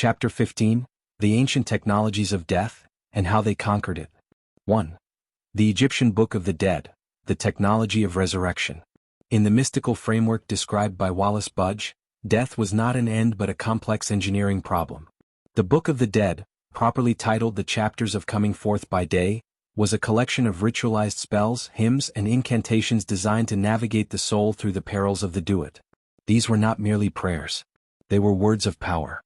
Chapter 15, The Ancient Technologies of Death, and How They Conquered It. 1. The Egyptian Book of the Dead, the Technology of Resurrection. In the mystical framework described by Wallace Budge, death was not an end but a complex engineering problem. The Book of the Dead, properly titled The Chapters of Coming Forth by Day, was a collection of ritualized spells, hymns, and incantations designed to navigate the soul through the perils of the do-it. These were not merely prayers. They were words of power.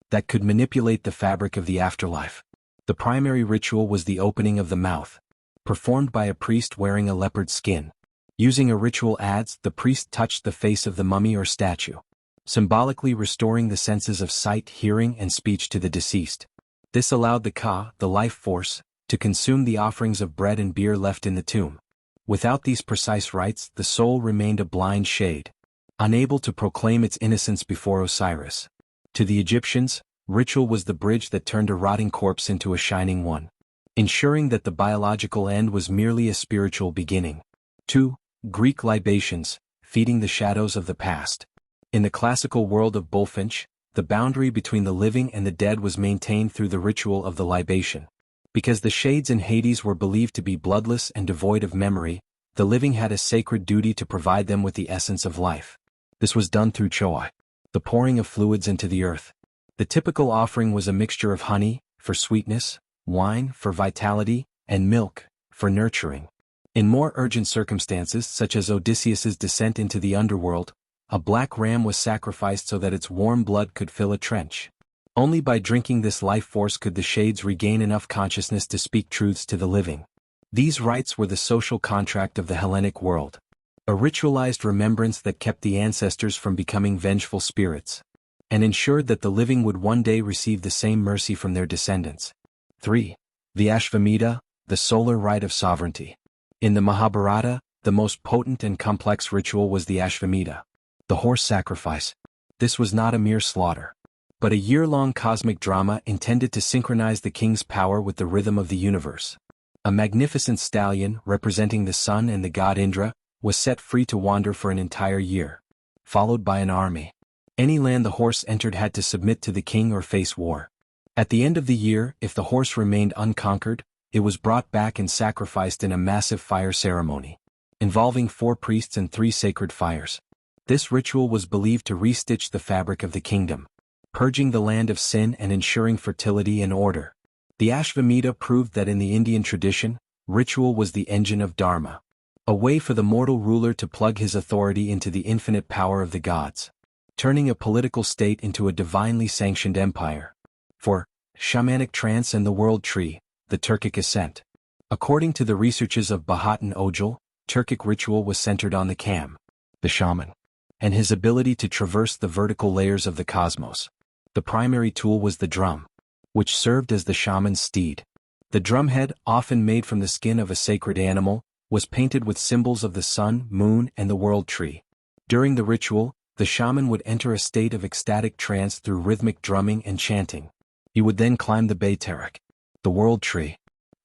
That could manipulate the fabric of the afterlife. The primary ritual was the opening of the mouth, performed by a priest wearing a leopard skin. Using a ritual adze, the priest touched the face of the mummy or statue, symbolically restoring the senses of sight, hearing, and speech to the deceased. This allowed the Ka, the life force, to consume the offerings of bread and beer left in the tomb. Without these precise rites, the soul remained a blind shade, unable to proclaim its innocence before Osiris. To the Egyptians, ritual was the bridge that turned a rotting corpse into a shining one, ensuring that the biological end was merely a spiritual beginning. 2. Greek libations, feeding the shadows of the past. In the classical world of Bulfinch, the boundary between the living and the dead was maintained through the ritual of the libation. Because the shades in Hades were believed to be bloodless and devoid of memory, the living had a sacred duty to provide them with the essence of life. This was done through choai, the pouring of fluids into the earth. The typical offering was a mixture of honey, for sweetness, wine, for vitality, and milk, for nurturing. In more urgent circumstances, such as Odysseus's descent into the underworld, a black ram was sacrificed so that its warm blood could fill a trench. Only by drinking this life force could the shades regain enough consciousness to speak truths to the living. These rites were the social contract of the Hellenic world, a ritualized remembrance that kept the ancestors from becoming vengeful spirits, and ensured that the living would one day receive the same mercy from their descendants. 3. The Ashvamedha, the solar rite of sovereignty. In the Mahabharata, the most potent and complex ritual was the Ashvamedha, the horse sacrifice. This was not a mere slaughter, but a year-long cosmic drama intended to synchronize the king's power with the rhythm of the universe. A magnificent stallion, representing the sun and the god Indra, was set free to wander for an entire year, followed by an army. Any land the horse entered had to submit to the king or face war. At the end of the year, if the horse remained unconquered, it was brought back and sacrificed in a massive fire ceremony, involving 4 priests and 3 sacred fires. This ritual was believed to restitch the fabric of the kingdom, purging the land of sin and ensuring fertility and order. The Ashvamedha proved that in the Indian tradition, ritual was the engine of Dharma, a way for the mortal ruler to plug his authority into the infinite power of the gods, turning a political state into a divinely sanctioned empire. 4. Shamanic trance and the world tree, the Turkic ascent. According to the researches of Bahat and Ojal, Turkic ritual was centered on the Kam, the shaman, and his ability to traverse the vertical layers of the cosmos. The primary tool was the drum, which served as the shaman's steed. The drumhead, often made from the skin of a sacred animal, was painted with symbols of the sun, moon, and the world tree. During the ritual, the shaman would enter a state of ecstatic trance through rhythmic drumming and chanting. He would then climb the Bayterak, the world tree,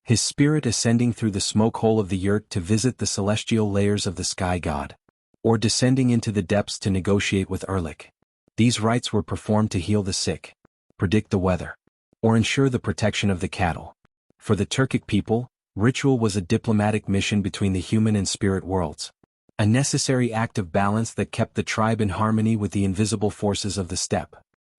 his spirit ascending through the smoke hole of the yurt to visit the celestial layers of the sky god, or descending into the depths to negotiate with Erlik. These rites were performed to heal the sick, predict the weather, or ensure the protection of the cattle. For the Turkic people, ritual was a diplomatic mission between the human and spirit worlds, a necessary act of balance that kept the tribe in harmony with the invisible forces of the steppe.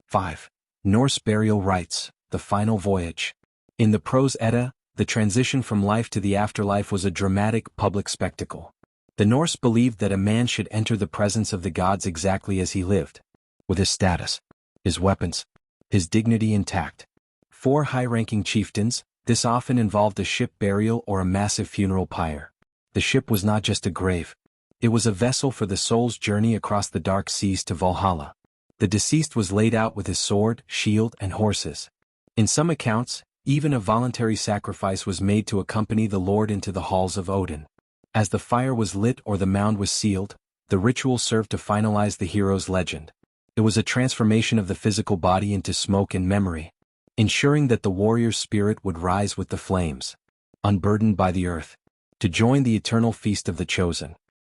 5. Norse burial rites, the final voyage. In the Prose Edda, the transition from life to the afterlife was a dramatic public spectacle. The Norse believed that a man should enter the presence of the gods exactly as he lived, with his status, his weapons, his dignity intact. 4 high-ranking chieftains, this often involved a ship burial or a massive funeral pyre. The ship was not just a grave. It was a vessel for the soul's journey across the dark seas to Valhalla. The deceased was laid out with his sword, shield, and horses. In some accounts, even a voluntary sacrifice was made to accompany the lord into the halls of Odin. As the fire was lit or the mound was sealed, the ritual served to finalize the hero's legend. It was a transformation of the physical body into smoke and memory, ensuring that the warrior's spirit would rise with the flames, unburdened by the earth, to join the eternal feast of the chosen.